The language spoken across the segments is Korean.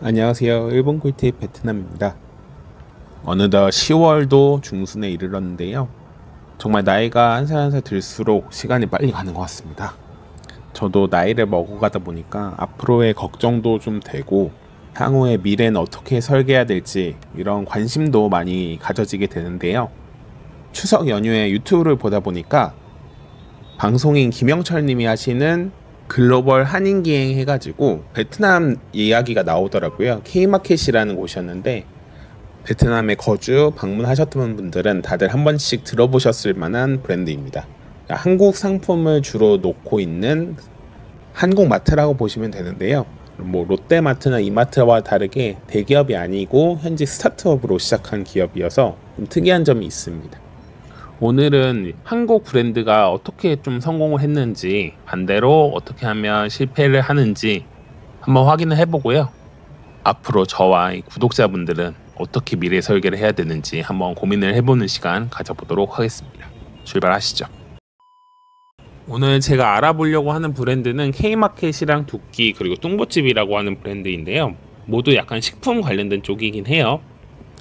안녕하세요. 일본 꿀팁 베트남입니다. 어느덧 10월도 중순에 이르렀는데요. 정말 나이가 한 살 한 살 들수록 시간이 빨리 가는 것 같습니다. 저도 나이를 먹어가다 보니까 앞으로의 걱정도 좀 되고 향후의 미래는 어떻게 설계해야 될지 이런 관심도 많이 가져지게 되는데요. 추석 연휴에 유튜브를 보다 보니까 방송인 김영철 님이 하시는 글로벌 한인기행 해가지고 베트남 이야기가 나오더라고요. K마켓이라는 곳이었는데 베트남에 거주 방문하셨던 분들은 다들 한 번씩 들어보셨을 만한 브랜드입니다. 한국 상품을 주로 놓고 있는 한국마트라고 보시면 되는데요. 뭐 롯데마트나 이마트와 다르게 대기업이 아니고 현재 스타트업으로 시작한 기업이어서 좀 특이한 점이 있습니다. 오늘은 한국 브랜드가 어떻게 좀 성공을 했는지, 반대로 어떻게 하면 실패를 하는지 한번 확인을 해보고요. 앞으로 저와 구독자분들은 어떻게 미래 설계를 해야 되는지 한번 고민을 해보는 시간 가져보도록 하겠습니다. 출발하시죠. 오늘 제가 알아보려고 하는 브랜드는 K마켓이랑 두끼 그리고 뚱보집이라고 하는 브랜드인데요. 모두 약간 식품 관련된 쪽이긴 해요.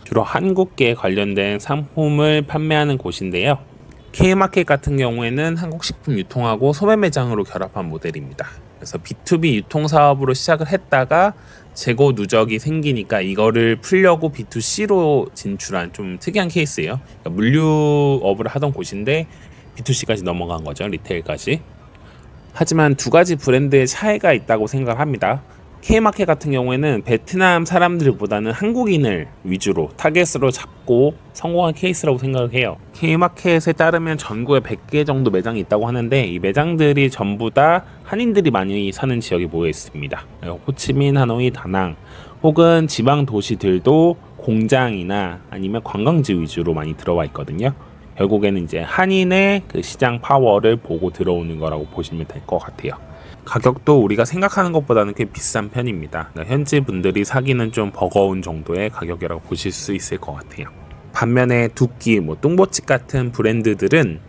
주로 한국계 관련된 상품을 판매하는 곳인데요. K마켓 같은 경우에는 한국 식품 유통하고 소매 매장으로 결합한 모델입니다. 그래서 B2B 유통 사업으로 시작을 했다가 재고 누적이 생기니까 이거를 풀려고 B2C로 진출한 좀 특이한 케이스예요. 그러니까 물류업을 하던 곳인데 B2C까지 넘어간 거죠. 리테일까지. 하지만 두 가지 브랜드의 차이가 있다고 생각합니다. K마켓 같은 경우에는 베트남 사람들보다는 한국인을 위주로 타겟으로 잡고 성공한 케이스라고 생각을 해요. K마켓에 따르면 전국에 100개 정도 매장이 있다고 하는데 이 매장들이 전부 다 한인들이 많이 사는 지역에 모여 있습니다. 호치민, 하노이, 다낭 혹은 지방 도시들도 공장이나 아니면 관광지 위주로 많이 들어와 있거든요. 결국에는 이제 한인의 그 시장 파워를 보고 들어오는 거라고 보시면 될 것 같아요. 가격도 우리가 생각하는 것보다는 꽤 비싼 편입니다. 그러니까 현지 분들이 사기는 좀 버거운 정도의 가격이라고 보실 수 있을 것 같아요. 반면에 두끼, 뚱보집 같은 브랜드들은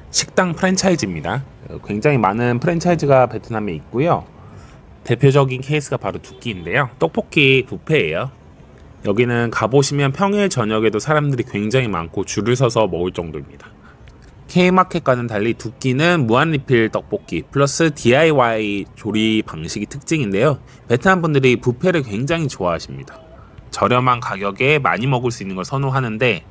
식당 프랜차이즈입니다. 굉장히 많은 프랜차이즈가 베트남에 있고요. 대표적인 케이스가 바로 두끼인데요. 떡볶이 뷔페예요. 여기는 가보시면 평일 저녁에도 사람들이 굉장히 많고 줄을 서서 먹을 정도입니다. K마켓과는 달리 두끼는 무한리필 떡볶이 플러스 DIY 조리 방식이 특징인데요. 베트남 분들이 뷔페를 굉장히 좋아하십니다. 저렴한 가격에 많이 먹을 수 있는 걸 선호하는데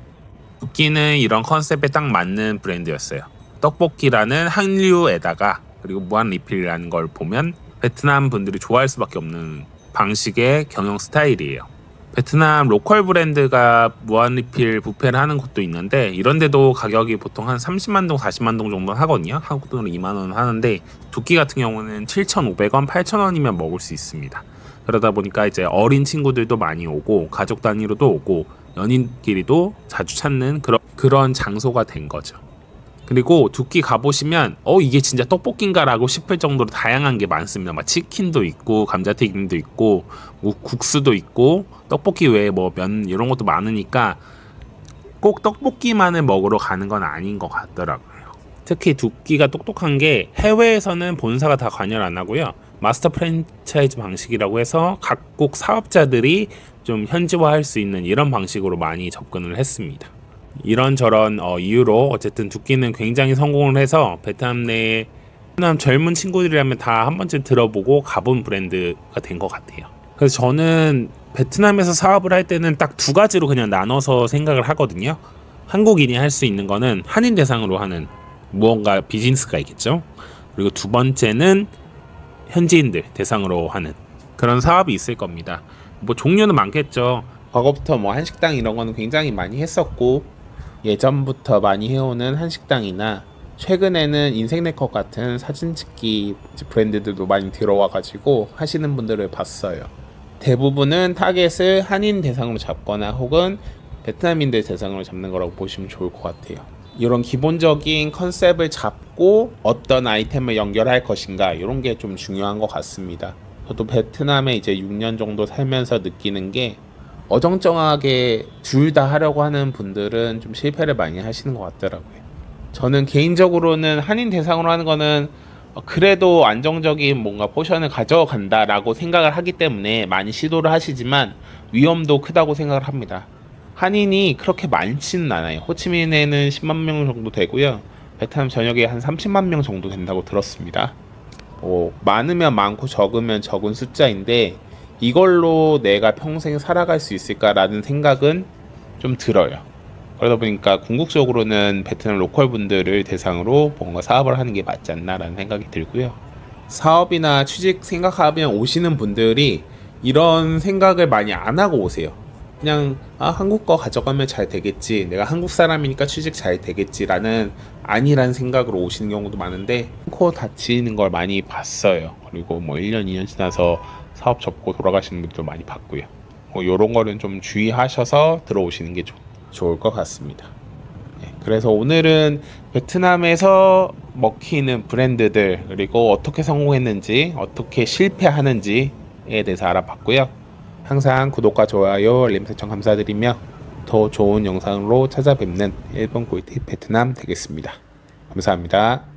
두끼는 이런 컨셉에 딱 맞는 브랜드였어요. 떡볶이라는 한류에다가 그리고 무한리필이라는 걸 보면 베트남 분들이 좋아할 수밖에 없는 방식의 경영 스타일이에요. 베트남 로컬 브랜드가 무한리필 뷔페를 하는 곳도 있는데 이런데도 가격이 보통 한 30만 동, 40만 동 정도 하거든요. 한국 돈으로 2만 원 하는데 두끼 같은 경우는 7,500원, 8,000원이면 먹을 수 있습니다. 그러다 보니까 이제 어린 친구들도 많이 오고 가족 단위로도 오고 연인끼리도 자주 찾는 그런 장소가 된 거죠. 그리고 두끼 가보시면 이게 진짜 떡볶이인가 라고 싶을 정도로 다양한 게 많습니다. 막 치킨도 있고 감자튀김도 있고 국수도 있고 떡볶이 외에 면 이런 것도 많으니까 꼭 떡볶이만을 먹으러 가는 건 아닌 것 같더라고요. 특히 두끼가 똑똑한 게 해외에서는 본사가 다 관여를 안 하고요. 마스터 프랜차이즈 방식이라고 해서 각국 사업자들이 좀 현지화할 수 있는 이런 방식으로 많이 접근을 했습니다. 이런저런 이유로 어쨌든 두끼는 굉장히 성공을 해서 베트남 내에 베트남 젊은 친구들이라면 다 한 번쯤 들어보고 가본 브랜드가 된 것 같아요. 그래서 저는 베트남에서 사업을 할 때는 딱 두 가지로 그냥 나눠서 생각을 하거든요. 한국인이 할 수 있는 거는 한인 대상으로 하는 무언가 비즈니스가 있겠죠. 그리고 두 번째는 현지인들 대상으로 하는 그런 사업이 있을 겁니다. 종류는 많겠죠. 과거부터 한식당 이런 거는 굉장히 많이 했었고 예전부터 많이 해오는 한식당이나 최근에는 인생네컷 같은 사진 찍기 브랜드들도 많이 들어와가지고 하시는 분들을 봤어요. 대부분은 타겟을 한인 대상으로 잡거나 혹은 베트남인들 대상으로 잡는 거라고 보시면 좋을 것 같아요. 이런 기본적인 컨셉을 잡고 어떤 아이템을 연결할 것인가 이런 게 좀 중요한 것 같습니다. 저도 베트남에 이제 6년 정도 살면서 느끼는 게 어정쩡하게 둘 다 하려고 하는 분들은 좀 실패를 많이 하시는 것 같더라고요. 저는 개인적으로는 한인 대상으로 하는 거는 그래도 안정적인 뭔가 포션을 가져간다라고 생각을 하기 때문에 많이 시도를 하시지만 위험도 크다고 생각을 합니다. 한인이 그렇게 많지는 않아요. 호치민에는 10만 명 정도 되고요. 베트남 전역에 한 30만 명 정도 된다고 들었습니다. 많으면 많고 적으면 적은 숫자인데 이걸로 내가 평생 살아갈 수 있을까라는 생각은 좀 들어요. 그러다 보니까 궁극적으로는 베트남 로컬 분들을 대상으로 뭔가 사업을 하는 게 맞지 않나라는 생각이 들고요. 사업이나 취직 생각하면 오시는 분들이 이런 생각을 많이 안 하고 오세요. 그냥 한국 거 가져가면 잘 되겠지, 내가 한국 사람이니까 취직 잘 되겠지라는 아니란 생각으로 오시는 경우도 많은데 코 다치는 걸 많이 봤어요. 그리고 뭐 1년 2년 지나서 사업 접고 돌아가시는 분들도 많이 봤고요. 요런 거는 좀 주의하셔서 들어오시는 게 좋을 것 같습니다. 그래서 오늘은 베트남에서 먹히는 브랜드들, 그리고 어떻게 성공했는지 어떻게 실패하는지에 대해서 알아봤고요. 항상 구독과 좋아요, 알림 설정 감사드리며 더 좋은 영상으로 찾아뵙는 일본 꿀팁 베트남 되겠습니다. 감사합니다.